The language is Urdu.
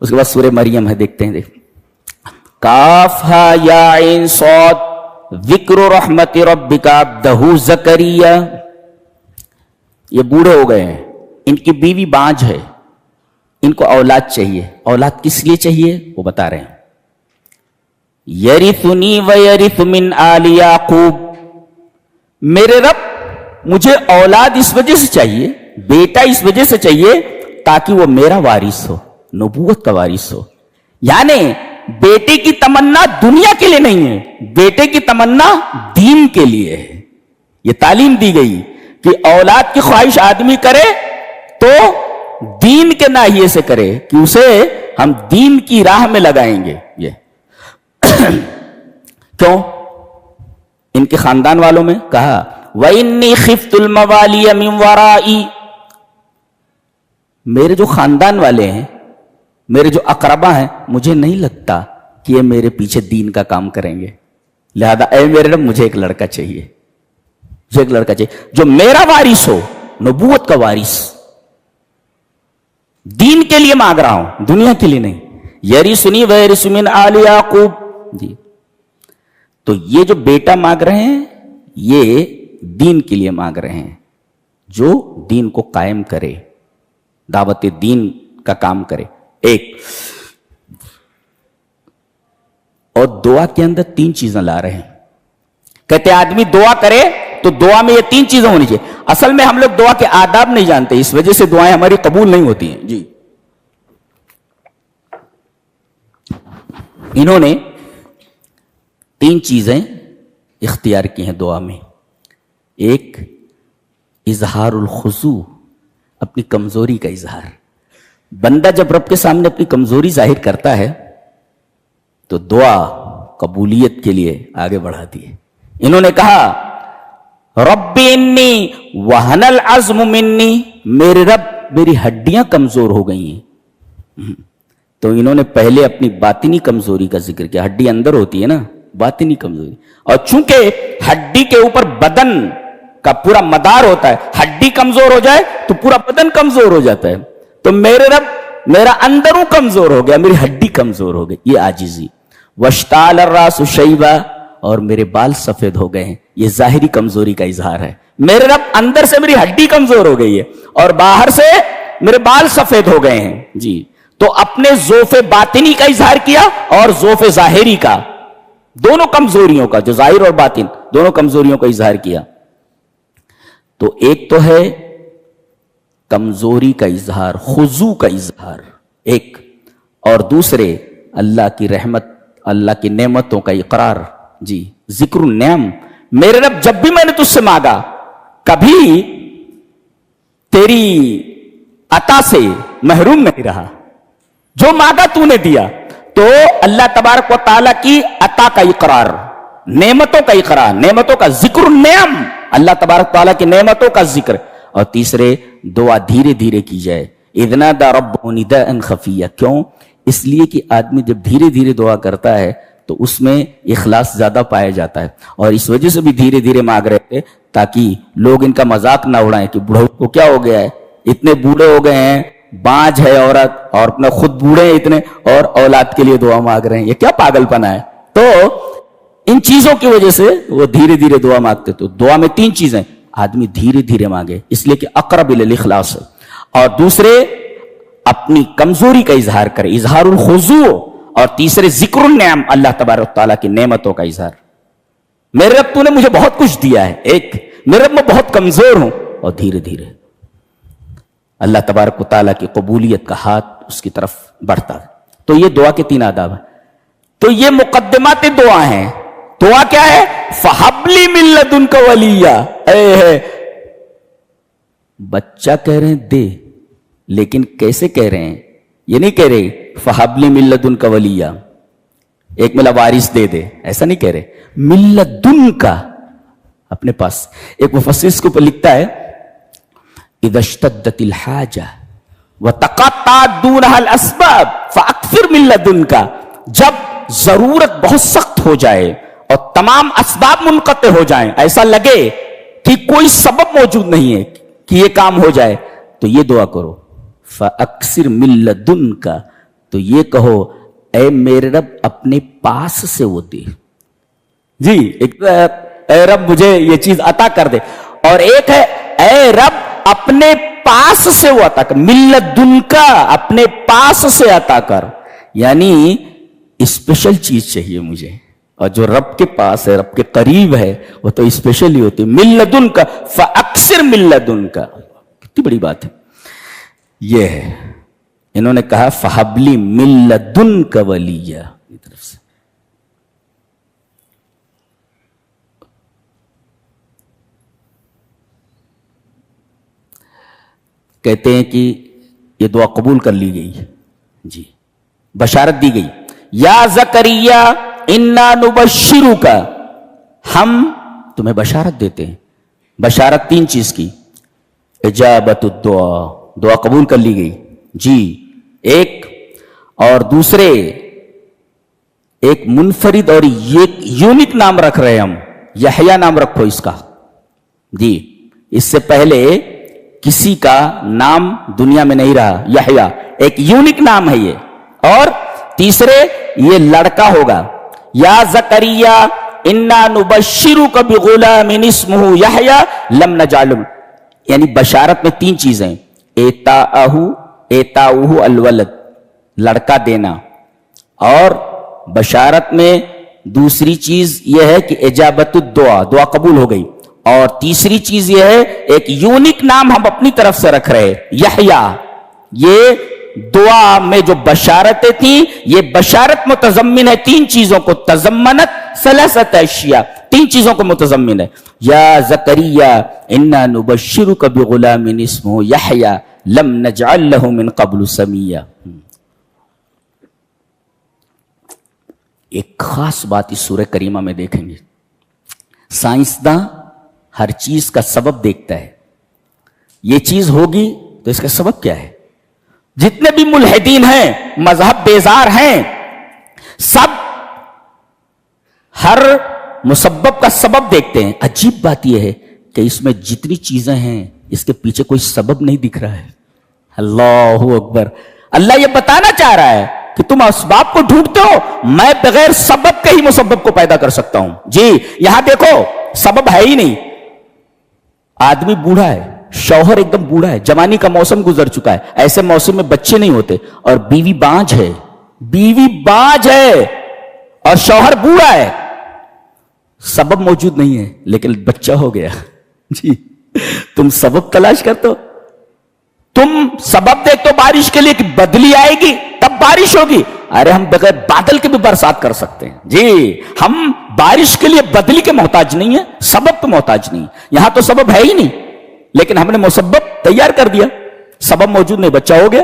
اس کے بعد سورہ مریم ہے، دیکھتے ہیں، دیکھ کاف ہا یا عین صاد ذکر رحمت ربک عبدہ زکریا. یہ بوڑھے ہو گئے ہیں، ان کی بیوی بانجھ ہے، ان کو اولاد چاہیے. اولاد کس لیے چاہیے وہ بتا رہے ہیں. یرثنی ویرث من آل یعقوب، میرے رب مجھے اولاد اس وجہ سے چاہیے، بیٹا اس وجہ سے چاہیے تاکہ وہ میرا وارث ہو، نبوت کا وارث ہو. یعنی بیٹے کی تمنا دنیا کے لیے نہیں ہے، بیٹے کی تمنا دین کے لیے ہے. یہ تعلیم دی گئی کہ اولاد کی خواہش آدمی کرے تو دین کے ناحیے سے کرے کہ اسے ہم دین کی راہ میں لگائیں گے. یہ کیوں؟ ان کے خاندان والوں میں کہا وَإِنِّي خِفْتُ الْمَوَالِيَ مِنْ وَرَائِي، میرے جو خاندان والے ہیں، میرے جو اقربا ہیں، مجھے نہیں لگتا کہ یہ میرے پیچھے دین کا کام کریں گے، لہذا اے میرے رب مجھے ایک لڑکا چاہیے، مجھے ایک لڑکا چاہیے جو میرا وارث ہو، نبوت کا وارث. دین کے لیے مانگ رہا ہوں، دنیا کے لیے نہیں. یرثنی ویرث من آل یعقوب. جی تو یہ جو بیٹا مانگ رہے ہیں یہ دین کے لیے مانگ رہے ہیں، جو دین کو قائم کرے، دعوت دین کا کام کرے. ایک اور دعا کے اندر 3 چیزیں لا رہے ہیں. کہتے آدمی دعا کرے تو دعا میں یہ 3 چیزیں ہونی چاہیے. اصل میں ہم لوگ دعا کے آداب نہیں جانتے، اس وجہ سے دعائیں ہماری قبول نہیں ہوتی ہیں. جی انہوں نے 3 چیزیں اختیار کی ہیں دعا میں. ایک اظہار الخضوع، اپنی کمزوری کا اظہار. بندہ جب رب کے سامنے اپنی کمزوری ظاہر کرتا ہے تو دعا قبولیت کے لیے آگے بڑھاتی ہے. انہوں نے کہا رب انی وہن العظم منی، میرے رب میری ہڈیاں کمزور ہو گئی ہیں. تو انہوں نے پہلے اپنی باطنی کمزوری کا ذکر کیا. ہڈی اندر ہوتی ہے نا، باطنی کمزوری. اور چونکہ ہڈی کے اوپر بدن کا پورا مدار ہوتا ہے، ہڈی کمزور ہو جائے تو پورا بدن کمزور ہو جاتا ہے. تو میرے رب میرا اندروں کمزور ہو گیا، میری ہڈی کمزور ہو گئی، یہ عاجزی. واشتعل الراس شیبا، اور میرے بال سفید ہو گئے ہیں، یہ ظاہری کمزوری کا اظہار ہے. میرے رب اندر سے میری ہڈی کمزور ہو گئی ہے اور باہر سے میرے بال سفید ہو گئے ہیں. جی تو اپنے ذوف باطنی کا اظہار کیا اور ذوف ظاہری کا، دونوں کمزوریوں کا، جو ظاہر اور باطن دونوں کمزوریوں کا اظہار کیا. تو ایک تو ہے کمزوری کا اظہار، خضوع کا اظہار ایک، اور دوسرے اللہ کی رحمت، اللہ کی نعمتوں کا اقرار. جی ذکر النعم، میرے رب جب بھی میں نے تجھ سے مانگا کبھی تیری عطا سے محروم نہیں رہا، جو مانگا تو نے دیا. تو اللہ تبارک و تعالیٰ کی عطا کا اقرار، نعمتوں کا اقرار، نعمتوں کا ذکر النعم، اللہ تبارک و تعالیٰ کی نعمتوں کا ذکر. اور تیسرے دعا دھیرے دھیرے کی جائے. اذ نادى ربه نداء خفيا، کیوں؟ اس لیے کہ آدمی جب دھیرے دھیرے دعا کرتا ہے تو اس میں اخلاص زیادہ پایا جاتا ہے. اور اس وجہ سے بھی دھیرے دھیرے مانگ رہے تھے تاکہ لوگ ان کا مذاق نہ اڑائیں کہ بوڑھوں کو کیا ہو گیا ہے، اتنے بوڑھے ہو گئے ہیں، بانجھ ہے عورت اور اپنا خود بوڑھے ہیں اتنے، اور اولاد کے لیے دعا مانگ رہے ہیں، یہ کیا پاگل پنا ہے. تو ان چیزوں کی وجہ سے وہ دھیرے دھیرے دعا مانگتے. تو دعا میں 3 چیزیں، آدمی دھیرے دھیرے مانگے اس لیے کہ اقرب الی الاخلاص ہے، اور دوسرے اپنی کمزوری کا اظہار کرے، اظہار الخضوع، اور تیسرے ذکر النعم، اللہ تبارک تعالیٰ کی نعمتوں کا اظہار. میرے رب تو نے مجھے بہت کچھ دیا ہے، ایک میرے رب میں بہت کمزور ہوں، اور دھیرے دھیرے اللہ تبارک تعالیٰ کی قبولیت کا ہاتھ اس کی طرف بڑھتا ہے. تو یہ دعا کے 3 آداب ہیں. تو یہ مقدمات دعا ہیں. دعا کیا ہے؟ فَحَبْ لِي مِن لَّدُنْكَ وَلِيًّا. بچہ کہہ رہے ہیں دے، لیکن کیسے کہہ رہے ہیں؟ یہ نہیں کہہ رہے فَحَبْ لِي مِن لَّدُنْكَ وَلِيًّا، ایک میرا وارث دے دے، ایسا نہیں کہہ رہے. مِن لَّدُنْكَ، اپنے پاس. ایک مفسر اس کے اوپر لکھتا ہے اِذَا اشْتَدَّتِ الْحَاجَةُ وَتَقَطَّعَتْ دُونَهَا الْأَسْبَابُ فَأَكْثِرْ مِن لَّدُنْكَ. جب ضرورت بہت سخت ہو جائے اور تمام اسباب منقطع ہو جائیں، ایسا لگے کہ کوئی سبب موجود نہیں ہے کہ یہ کام ہو جائے، تو یہ دعا کرو فَأَكْثِرْ مِن لَّدُنْكَ، تو یہ کہو اے میرے رب اپنے پاس سے وہ دے. جی ایک اے رب مجھے یہ چیز عطا کر دے, اور ایک ہے اے رب اپنے پاس سے وہ عطا کر, من لدنکا اپنے پاس سے عطا کر, یعنی اسپیشل چیز چاہیے مجھے, اور جو رب کے پاس ہے, رب کے قریب ہے, وہ تو اسپیشل ہی ہوتی ہے. من لدنکا فاکثر من لدنکا, کتنی بڑی بات ہے یہ ہے. انہوں نے کہا فہبلی من لدنکا ولیہ کی طرف سے. کہتے ہیں کہ یہ دعا قبول کر لی گئی. جی بشارت دی گئی, یا زکریا انا نبشرک, ہم تمہیں بشارت دیتے ہیں. بشارت 3 چیز کی, اجابت الدعا, دعا قبول کر لی گئی جی ایک, اور دوسرے ایک منفرد اور یونیک نام رکھ رہے ہم, یحییٰ نام رکھو اس کا. جی اس سے پہلے کسی کا نام دنیا میں نہیں رہا, یحییٰ ایک یونیک نام ہے یہ. اور تیسرے یہ لڑکا ہوگا, یا زکریا انا نبشرک بغلام اسمہ یحییٰ لم نجعل, یعنی بشارت میں 3 چیزیں, ایتاؤہ الولد لڑکا دینا, اور بشارت میں دوسری چیز یہ ہے کہ اجابت الدعا, دعا قبول ہو گئی, اور تیسری چیز یہ ہے ایک یونیک نام ہم اپنی طرف سے رکھ رہے یحییٰ. یہ دعا میں جو بشارتیں تھیں یہ بشارت متضمن ہے 3 چیزوں کو, تضمنت ثلاثت اشیاء, 3 چیزوں کو متضمن ہے. یا زکریا انا نبشرک بغلام اسمہ یحییٰ لم نجعل له من قبل سمیہ. ایک خاص بات اس سورہ کریمہ میں دیکھیں گے, سائنسداں ہر چیز کا سبب دیکھتا ہے. یہ چیز ہوگی تو اس کا سبب کیا ہے. جتنے بھی ملحدین ہیں, مذہب بیزار ہیں, سب ہر مسبب کا سبب دیکھتے ہیں. عجیب بات یہ ہے کہ اس میں جتنی چیزیں ہیں اس کے پیچھے کوئی سبب نہیں دکھ رہا ہے. اللہ اکبر. اللہ یہ بتانا چاہ رہا ہے کہ تم اسباب کو ڈھونڈتے ہو, میں بغیر سبب کے ہی مسبب کو پیدا کر سکتا ہوں. جی یہاں دیکھو سبب ہے ہی نہیں. آدمی بوڑھا ہے, شوہر ایک دم بوڑھا ہے, جوانی کا موسم گزر چکا ہے, ایسے موسم میں بچے نہیں ہوتے, اور بیوی بانجھ ہے, اور شوہر بوڑھا ہے. سبب موجود نہیں ہے لیکن بچہ ہو گیا. جی تم سبب تلاش کرتے ہو, تم سبب دیکھتے ہو بارش کے لیے کہ بدلی آئے گی تب بارش ہوگی. ارے ہم بغیر بادل کے بھی برسات کر سکتے ہیں. جی ہم بارش کے لیے بدلی کے محتاج نہیں ہیں, سبب پہ محتاج نہیں. یہاں تو سبب ہے ہی نہیں لیکن ہم نے مسبب تیار کر دیا, سبب موجود نہیں, بچہ ہو گیا.